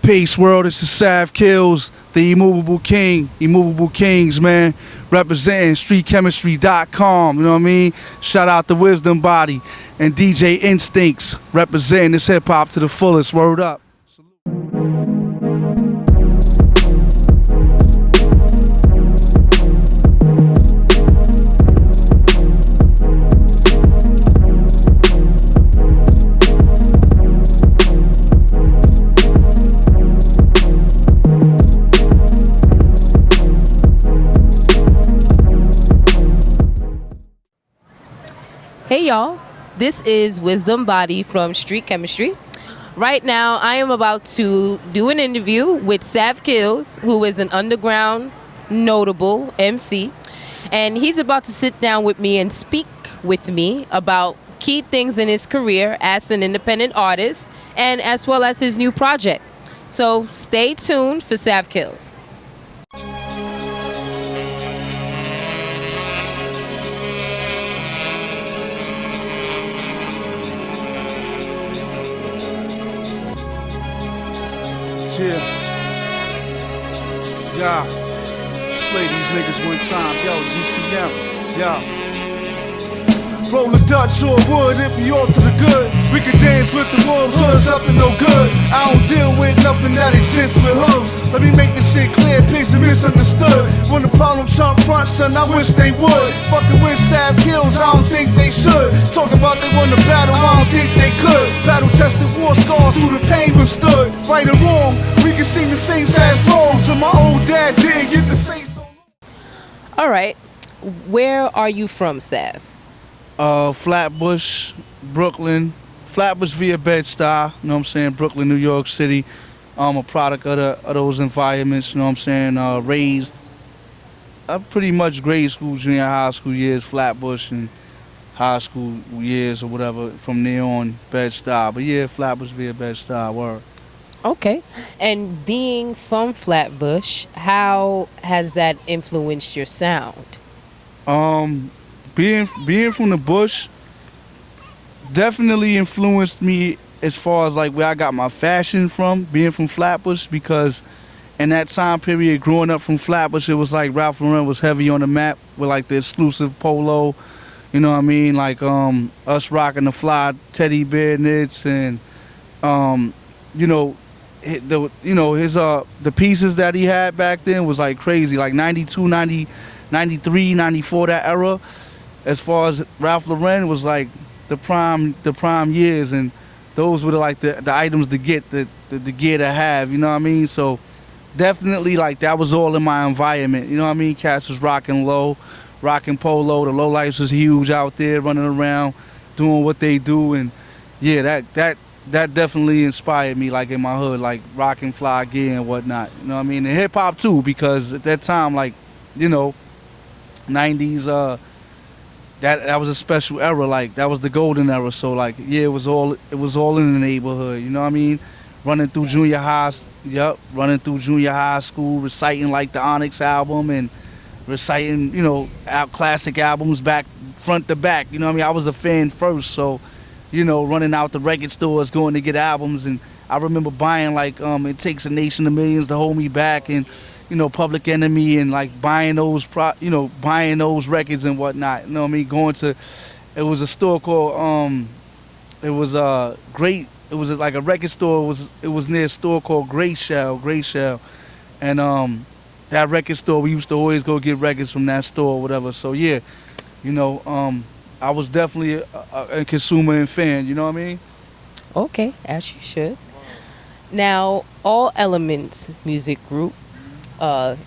Peace, world. This is Sav Killz, the Immovable King, Immovable Kings, man. Representing streetchemistry.com, you know what I mean? Shout out to Wisdom Body and DJ Instincts, representing this hip hop to the fullest. Word up. Hey y'all, this is Wisdom Body from Street Khemistry. Right now, I am about to do an interview with Sav Killz, who is an underground notable MC, and he's about to sit down with me and speak with me about key things in his career as an independent artist and as well as his new project. So stay tuned for Sav Killz. Yeah. Slay these niggas one time. Yo, GCM. Yeah. Roll a Dutch or wood, it be all to the good. We can dance with the wolves, so it's up to no good. I don't deal with nothing that exists with hooves. Let me make this shit clear, piece and misunderstood. When the problem trump front, son, I wish they would. Fucking with Sav Killz, I don't think they should. Talk about they won the battle, I don't think they could. Battle tested war scars through the pain we've stood. Right or wrong, we can sing the same sad songs. And my old dad did get to say so. Alright, where are you from, Sav? Flatbush, Brooklyn, Flatbush via Bed-Stuy, you know what I'm saying, Brooklyn, New York City. I'm a product of those environments, you know what I'm saying, raised pretty much grade school, junior high school years, Flatbush, and high school years or whatever, from there on, Bed-Stuy. But yeah, Flatbush via Bed-Stuy, word. Okay, and being from Flatbush, how has that influenced your sound? Being from the bush definitely influenced me as far as like where I got my fashion from, being from Flatbush, because in that time period growing up from Flatbush, it was like Ralph Lauren was heavy on the map with like the exclusive polo, you know what I mean, like us rocking the fly teddy bear knits, and you know, the pieces that he had back then was like crazy, like 92, 90, 93, 94, that era. As far as Ralph Lauren was like the prime years, and those were like the items to get, the gear to have, you know what I mean? So definitely like that was all in my environment, you know what I mean? Cats was rocking low, rocking polo, the low lights was huge out there running around doing what they do, and yeah, that definitely inspired me like in my hood, like rocking fly gear and whatnot, you know what I mean? And hip hop too, because at that time, like, you know, 90s, that was a special era, like that was the golden era. So like, yeah, it was all in the neighborhood, you know what I mean? Running through junior high school, reciting like the Onyx album and reciting, you know, our classic albums back front to back, you know what I mean? I was a fan first, so, you know, running out the record stores going to get albums, and I remember buying like It Takes a Nation of Millions to Hold Me Back, and you know, Public Enemy, and like buying those records and whatnot. You know what I mean? Going to, it was a store called it was like a record store. It was near a store called Gray Shell, and that record store, we used to always go get records from that store or whatever. So yeah, you know, I was definitely a consumer and fan. You know what I mean? Okay, as you should. Now, All Elements music group,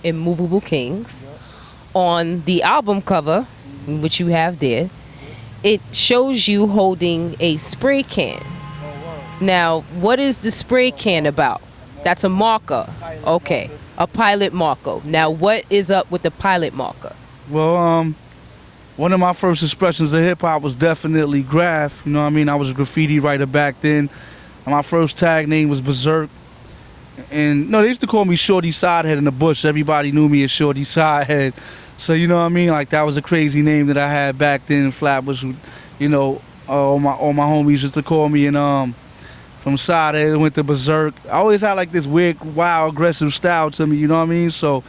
Immovable Kings, on the album cover, which you have there, it shows you holding a spray can. Now, what is the spray can about? That's a marker. Okay, a pilot marker. Now, what is up with the pilot marker? Well, one of my first expressions of hip hop was definitely graph. You know what I mean? I was a graffiti writer back then. My first tag name was Berserk. And no, they used to call me Shorty Sidehead in the bush. Everybody knew me as Shorty Sidehead. So, you know what I mean? Like, that was a crazy name that I had back then in Flatbush. You know, all my homies used to call me. And from side it went to berserk. I always had like this weird, wild, aggressive style to me, you know what I mean? So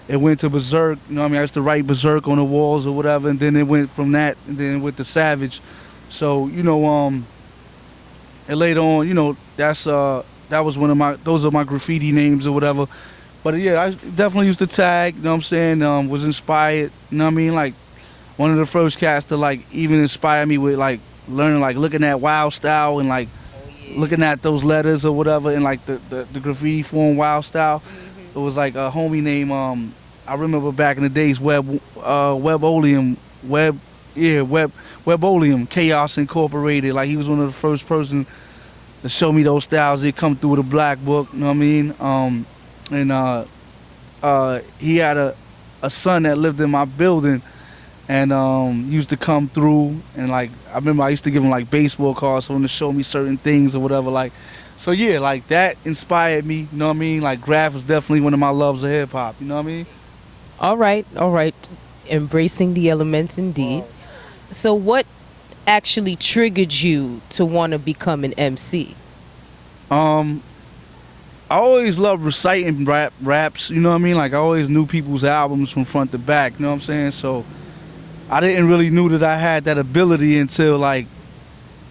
it went to berserk, you know what I mean? I used to write berserk on the walls or whatever, and then it went from that, and then it went to savage. So, you know, and later on, you know, that was those are my graffiti names or whatever. But yeah, I definitely used to tag, you know what I'm saying? Was inspired, you know what I mean? Like, one of the first cats to like even inspire me with like learning, like looking at wild style and like looking at those letters or whatever and like the graffiti form wild style. It was like a homie named, I remember back in the days, Weboleum, Chaos Incorporated. Like he was one of the first person to show me those styles. They come through with a black book, you know what I mean? And he had a son that lived in my building and used to come through, and like I remember I used to give him like baseball cards for him to show me certain things or whatever. Like, so yeah, like that inspired me, you know what I mean? Like graph is definitely one of my loves of hip hop, you know what I mean? All right. Embracing the elements indeed. So what actually triggered you to want to become an MC? I always loved reciting raps, you know what I mean? Like I always knew people's albums from front to back, you know what I'm saying? So I didn't really knew that I had that ability until like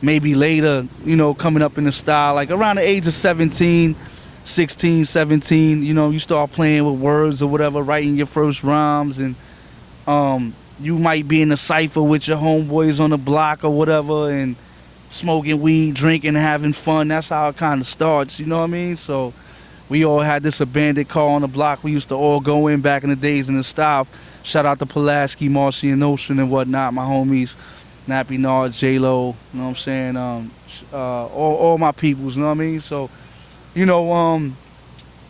maybe later, you know, coming up in the style, like around the age of 17, 16, 17, you know, you start playing with words or whatever, writing your first rhymes, and you might be in a cypher with your homeboys on the block or whatever and smoking weed, drinking, having fun. That's how it kind of starts, you know what I mean? So we all had this abandoned car on the block. We used to all go in back in the days in the style. Shout out to Pulaski, Marcy, and Ocean and whatnot, my homies, Nappy Nard, J-Lo, you know what I'm saying? All my peoples, you know what I mean? So, you know,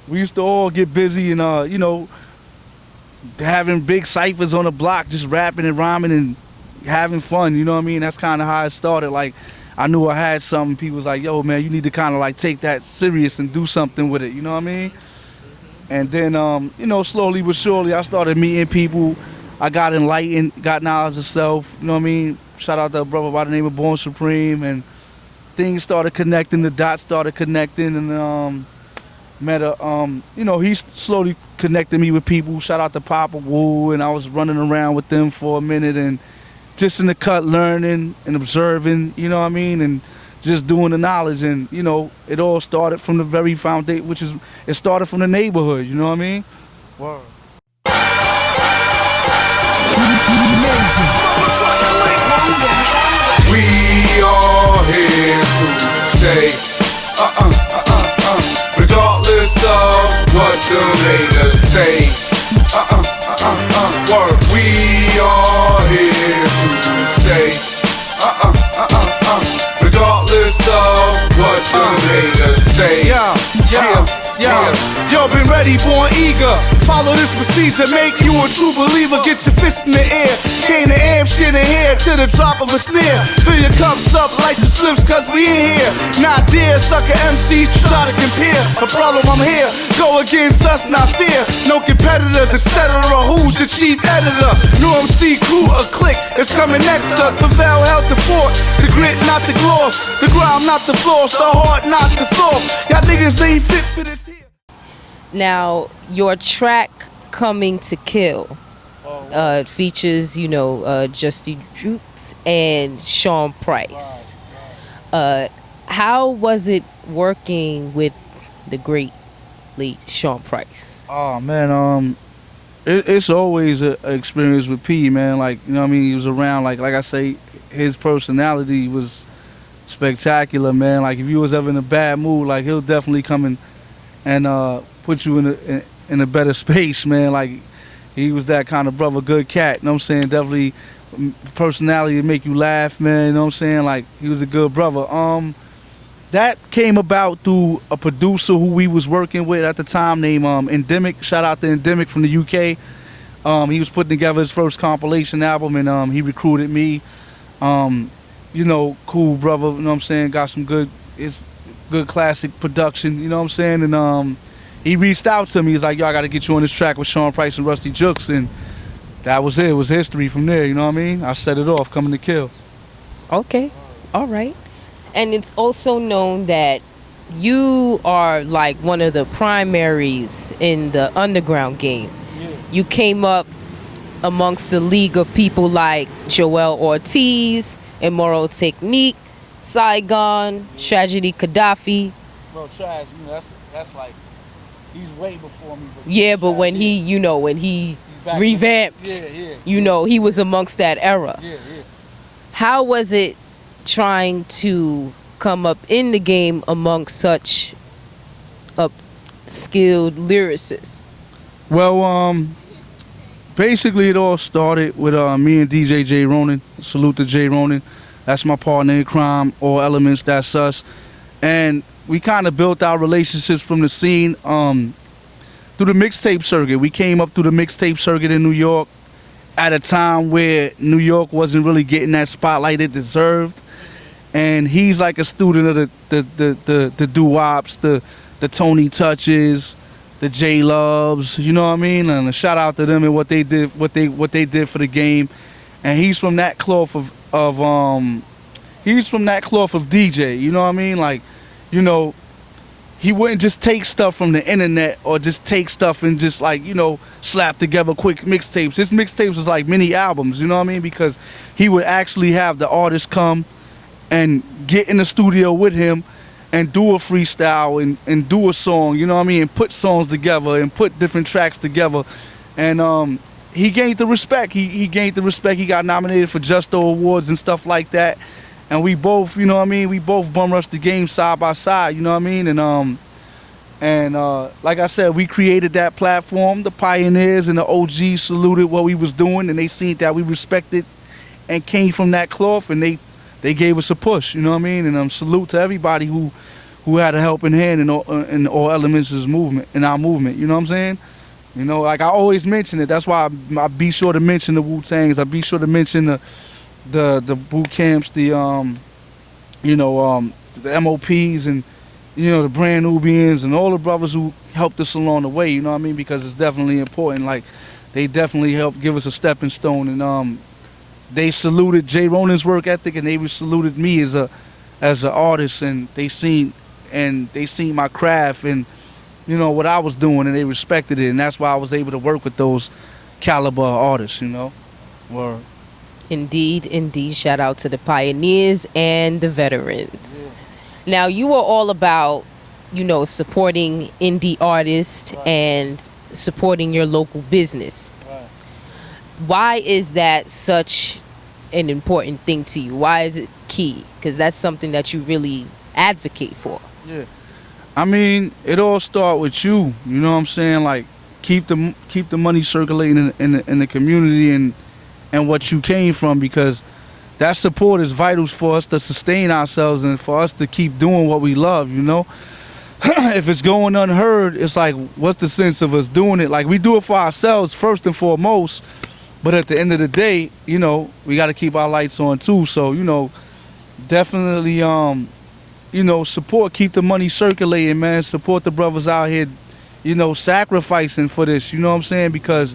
we used to all get busy and, you know, having big ciphers on the block, just rapping and rhyming and having fun, you know what I mean? That's kind of how it started. Like, I knew I had something. People was like, yo, man, you need to kind of like take that serious and do something with it, you know what I mean? And then, you know, slowly but surely, I started meeting people. I got enlightened, got knowledge of self, you know what I mean? Shout out to a brother by the name of Born Supreme, and things started connecting, the dots started connecting, and met a, you know, he slowly connected me with people. Shout out to Papa Wu, and I was running around with them for a minute and just in the cut learning and observing, you know what I mean? And just doing the knowledge, and you know, it all started from the very foundation, which is, it started from the neighborhood, you know what I mean? Word. We are here to stay, regardless of what the haters say, word. We are here to stay, regardless of what the haters say. Yo, been ready, born eager. Follow this procedure, make you a true believer. Get your fists in the air. Came to amp shit in here to the drop of a snare. Fill your cups up like the slips, cause we in here. Not dear, sucker MCs try to compare. A problem, I'm here. Go against us, not fear. No competitors, etc. Who's your chief editor? New MC crew, a clique is coming next to us. The Val held the fort. The grit, not the gloss. The ground, not the floors. The heart, not the source. Y'all niggas ain't fit for this here. Now, your track Coming to Kill features, you know, Justy Truth and Sean Price. How was it working with the great late Sean Price? Oh man, it's always an experience with P, man. Like, you know what I mean? He was around, like I say, his personality was spectacular, man. Like if you was ever in a bad mood, like he'll definitely come and put you in a better space, man. Like he was that kind of brother, good cat, you know what I'm saying? Definitely personality to make you laugh, man, you know what I'm saying? Like he was a good brother. That came about through a producer who we was working with at the time named Endemic. Shout out to Endemic from the UK. He was putting together his first compilation album, and he recruited me. You know, cool brother, you know what I'm saying? Got some good classic production, you know what I'm saying? And he reached out to me. He's like, yo, I got to get you on this track with Sean Price and Rusty Jukes. And that was it. It was history from there, you know what I mean? I set it off, Coming to Kill. Okay. All right. And it's also known that you are like one of the primaries in the underground game. You came up amongst the league of people like Joel Ortiz, Immoral Technique, Saigon, Tragedy Gaddafi. Bro, Trash, that's like, he's way before me. Yeah, but when he revamped, he was amongst that era. Yeah. How was it trying to come up in the game amongst such skilled lyricists? Well, basically it all started with me and DJ J Ronin. Salute to J Ronin. That's my partner in crime. All Elements, that's us. And we kind of built our relationships from the scene through the mixtape circuit. We came up through the mixtape circuit in New York at a time where New York wasn't really getting that spotlight it deserved. And he's like a student of the doo-wops, the Tony Touches, the J Loves, you know what I mean? And a shout out to them and what they did for the game. And he's from that cloth of DJ, you know what I mean? Like, you know, he wouldn't just take stuff from the internet or just take stuff and just like, you know, slap together quick mixtapes. His mixtapes was like mini albums, you know what I mean? Because he would actually have the artists come and get in the studio with him and do a freestyle and do a song, you know what I mean? And put songs together and put different tracks together. And he gained the respect. He gained the respect. He got nominated for Justo Awards and stuff like that. And we both, you know what I mean? We both bum rushed the game side by side, you know what I mean? And like I said, we created that platform. The pioneers and the OGs saluted what we was doing, and they seen that we respected and came from that cloth, and they gave us a push, you know what I mean? And salute to everybody who had a helping hand in all elements of our movement, you know what I'm saying? You know, like I always mention it. That's why I be sure to mention the Wu-Tangs. I be sure to mention the boot camps, the MOPs, and you know, the Brand Nubians and all the brothers who helped us along the way, you know what I mean? Because it's definitely important. Like, they definitely helped give us a stepping stone, and they saluted J Ronin's work ethic, and they saluted me as an artist, and they seen my craft and, you know, what I was doing, and they respected it, and that's why I was able to work with those caliber artists, you know. Word. Indeed. Shout out to the pioneers and the veterans. Yeah. Now, you are all about, you know, supporting indie artists, right, and supporting your local business. Right. Why is that such an important thing to you? Why is it key? Because that's something that you really advocate for. Yeah. I mean, it all starts with you. You know what I'm saying? Like, keep the money circulating in the community and what you came from, because that support is vital for us to sustain ourselves and for us to keep doing what we love, you know? If it's going unheard, it's like, what's the sense of us doing it? Like, we do it for ourselves first and foremost, but at the end of the day, you know, we got to keep our lights on too. So, you know, definitely, you know, support, keep the money circulating, man. Support the brothers out here, you know, sacrificing for this, you know what I'm saying? Because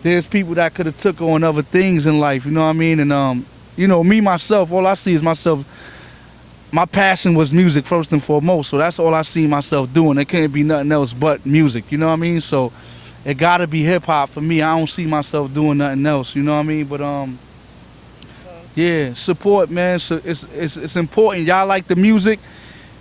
there's people that could have took on other things in life, you know what I mean? And, you know, me, myself, all I see is myself. My passion was music first and foremost, so that's all I see myself doing. It can't be nothing else but music, you know what I mean? So it gotta be hip-hop for me. I don't see myself doing nothing else, you know what I mean? But, yeah, support, man. So it's important. Y'all like the music.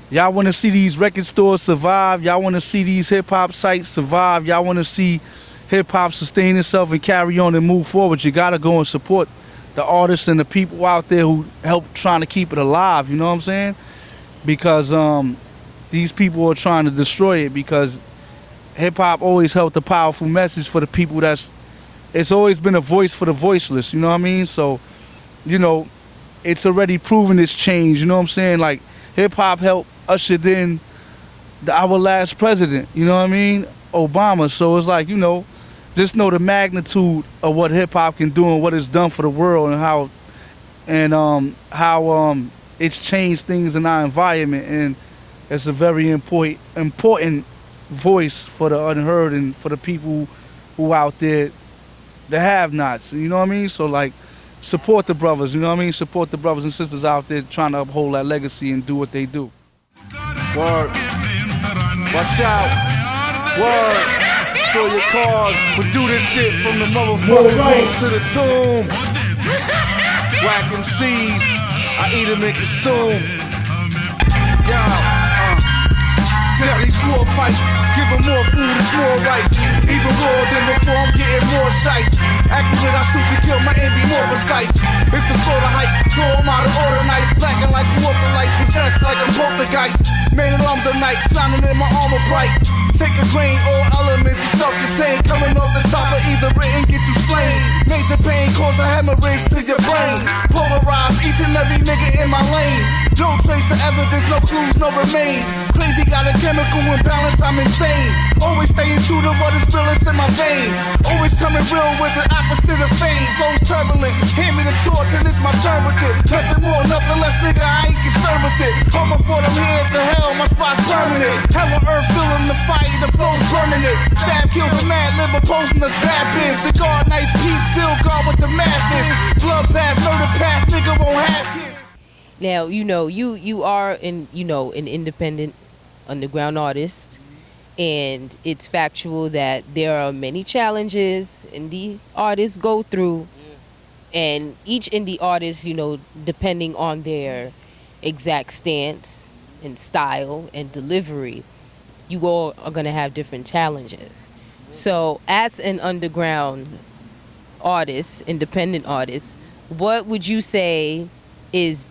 Y'all want to see these record stores survive. Y'all want to see these hip-hop sites survive. Y'all want to see hip-hop sustain itself and carry on and move forward. You gotta go and support the artists and the people out there who help trying to keep it alive, you know what I'm saying? Because these people are trying to destroy it, because hip-hop always held a powerful message for the people it's always been a voice for the voiceless, you know what I mean? So, you know, it's already proven its change, you know what I'm saying? Like, hip-hop helped usher in our last president, you know what I mean? Obama. So it's like, you know, just know the magnitude of what hip-hop can do and what it's done for the world, and how it's changed things in our environment, and it's a very important voice for the unheard and for the people who out there, the have-nots, you know what I mean? So, like, support the brothers, you know what I mean? Support the brothers and sisters out there trying to uphold that legacy and do what they do. Word. Watch out. Word. Store your cars. We do this shit from the motherfucking roof to the tomb. Whack MCs. I eat them and consume. Deadly sword fight. Give them more food, it's more rice. Even more than before, I'm getting more shites. Accurate, I shoot to kill, my aim be more precise. It's a sort of hype, throw them out of order nights. Blacking like you off the light, possessed like a poltergeist. Main alarms of night, shining in my armor bright. Take a grain, all elements self-contained. Coming off the top of either written, get you slain. Major pain, cause a hemorrhage to your brain. Polarize each and every nigga in my lane. No trace of evidence, no clues, no remains. Crazy, got a chemical imbalance, I'm insane. Always staying true to what is realest in my vein. Always coming real with the opposite of fame. Flows turbulent, hand me the torch and it's my turn with it. Nothing more, nothing less, nigga, I ain't concerned with it. Home before them heads to hell, my spot's permanent. Hell on earth, feeling the fire, the flow's burning it. Sav Killz, mad live opposing us bad biz. The guard nights, peace, still guard with the madness. Blood path, murder path, nigga won't have kids. Now, you are an independent underground artist, and it's factual that there are many challenges indie artists go through, and each indie artist, depending on their exact stance and style and delivery, you all are going to have different challenges. So as an underground artist, independent artist, what would you say is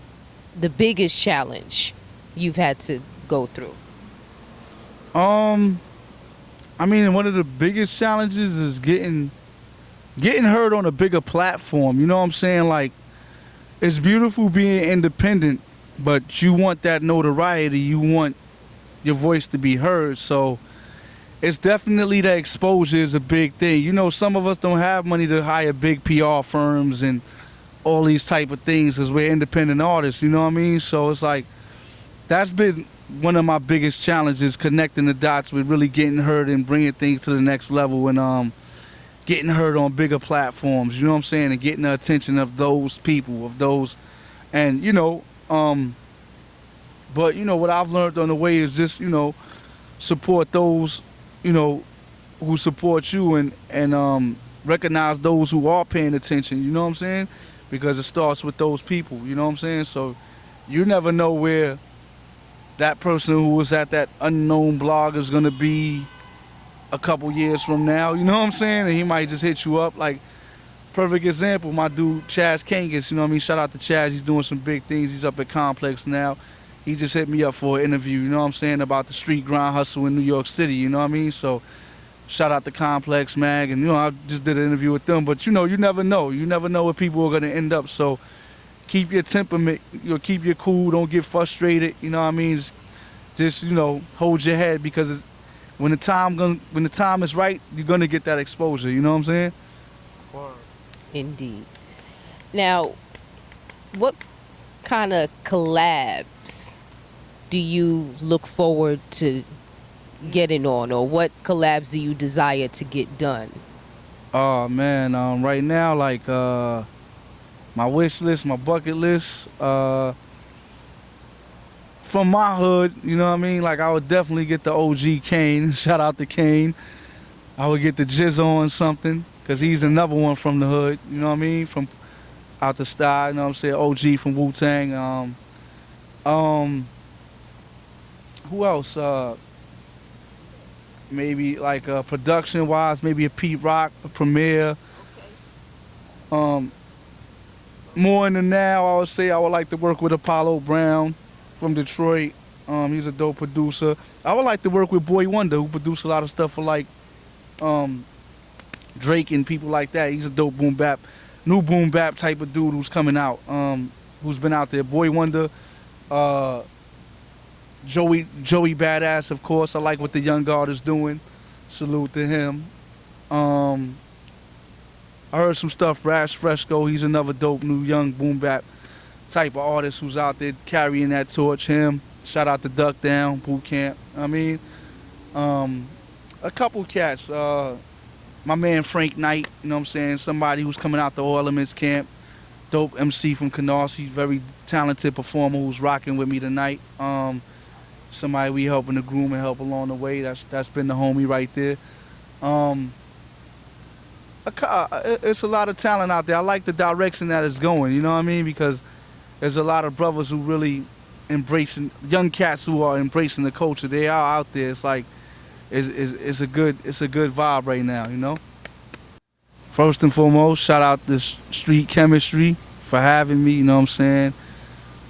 the biggest challenge you've had to go through? I mean, one of the biggest challenges is getting heard on a bigger platform. You know what I'm saying? Like, it's beautiful being independent, but you want that notoriety. You want your voice to be heard. So it's definitely that exposure is a big thing. Some of us don't have money to hire big PR firms and all these type of things as we're independent artists, you know what I mean? So it's like, that's been one of my biggest challenges, connecting the dots with really getting heard and bringing things to the next level and getting heard on bigger platforms, you know what I'm saying? And getting the attention of those people, and but what I've learned on the way is just, support those, who support you and recognize those who are paying attention, you know what I'm saying? Because it starts with those people, you know what I'm saying? So you never know where that person who was at that unknown blog is gonna be a couple years from now, you know what I'm saying? And he might just hit you up. Like, perfect example, my dude Chaz Kangas, you know what I mean? Shout out to Chaz, he's doing some big things. He's up at Complex now. He just hit me up for an interview, you know what I'm saying, about the street grind hustle in New York City, you know what I mean? So shout out to Complex Mag, and I just did an interview with them. But you never know. You never know where people are gonna end up. So keep your temperament, keep your cool, don't get frustrated, you know what I mean? Just hold your head, because when the time is right, you're gonna get that exposure, you know what I'm saying? Indeed. Now, what kind of collabs do you look forward to getting on, or what collabs do you desire to get done? Oh man, right now, like my wish list, my bucket list, from my hood, you know what I mean? Like, I would definitely get the OG Kane. Shout out to Kane. I would get the Jizz on something, because he's another one from the hood, you know what I mean? From out the style, you know what I'm saying? OG from Wu-Tang. Who else? Maybe like production-wise, maybe a Pete Rock, a Premier. More in the now, I would say I would like to work with Apollo Brown from Detroit. He's a dope producer. I would like to work with Boy Wonder, who produced a lot of stuff for like Drake and people like that. He's a dope new boom bap type of dude who's coming out, who's been out there. Boy Wonder, Joey Badass, of course. I like what the young guard is doing. Salute to him. I heard some stuff. Rash Fresco, he's another dope new young boom bap type of artist who's out there carrying that torch. Him. Shout out to Duck Down, Boot Camp. I mean, a couple cats. My man Frank Knight, you know what I'm saying? Somebody who's coming out the All Elements camp. Dope MC from Canarsie, very talented performer who's rocking with me tonight. somebody we helping to groom and help along the way. That's been the homie right there. It's a lot of talent out there. I like the direction that it's going, you know what I mean? Because there's a lot of brothers who really embracing, young cats who are embracing the culture. They are out there. It's like, it's a good vibe right now, you know? First and foremost, shout out to Street Khemistry for having me, you know what I'm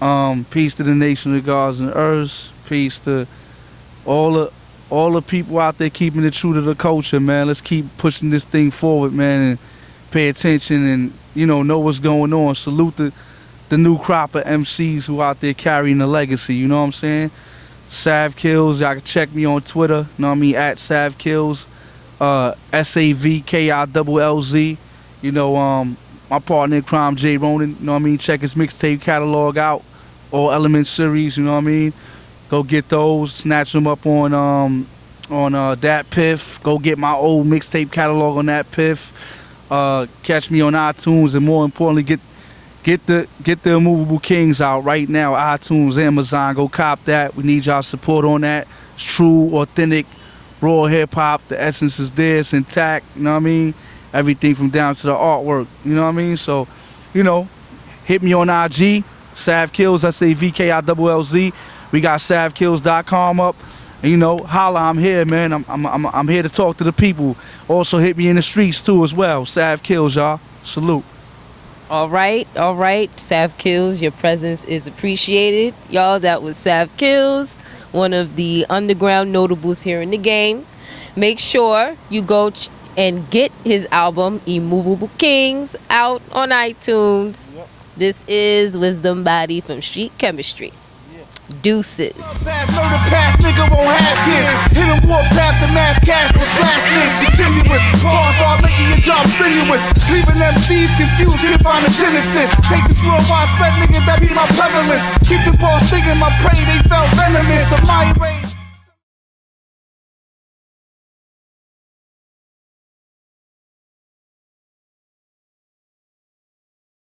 saying? Peace to the nation of gods and earths. Peace to all the people out there keeping it true to the culture, man. Let's keep pushing this thing forward, man, and pay attention and, you know what's going on. Salute the new crop of MCs who out there carrying the legacy, you know what I'm saying? Sav Killz, y'all can check me on Twitter, you know what I mean, at Sav Killz, SAVKILLZ. You know, my partner in crime, J Ronan, you know what I mean, check his mixtape catalog out, all Element series, you know what I mean? Go get those, snatch them up on Dat Piff. Go get my old mixtape catalog on Dat Piff. Catch me on iTunes, and more importantly, get the Immovable Kings out right now. iTunes, Amazon, go cop that. We need y'all support on that. It's true, authentic, raw hip hop. The essence is there, it's intact. You know what I mean? Everything from down to the artwork. You know what I mean? So, you know, hit me on IG, Sav Killz, SAVKILLZ. We got SavKillz.com up, and you know, holla, I'm here, man. I'm here to talk to the people. Also, hit me in the streets too as well. Sav Killz, y'all. Salute. All right. Sav Killz, your presence is appreciated. Y'all, that was Sav Killz, one of the underground notables here in the game. Make sure you go and get his album, Immovable Kings, out on iTunes. Yep. This is Wisdom Body from Street Khemistry. Deuces. Murder path, nigga won't have kids. Hit a war path to mass cash with splash names continuous. Bars are making your job strenuous. Leaving MCs confused, can't find a genesis. Take this worldwide spread, nigga, that be my prevalence. Keep the balls singing my prey, they felt venomous. Of my race.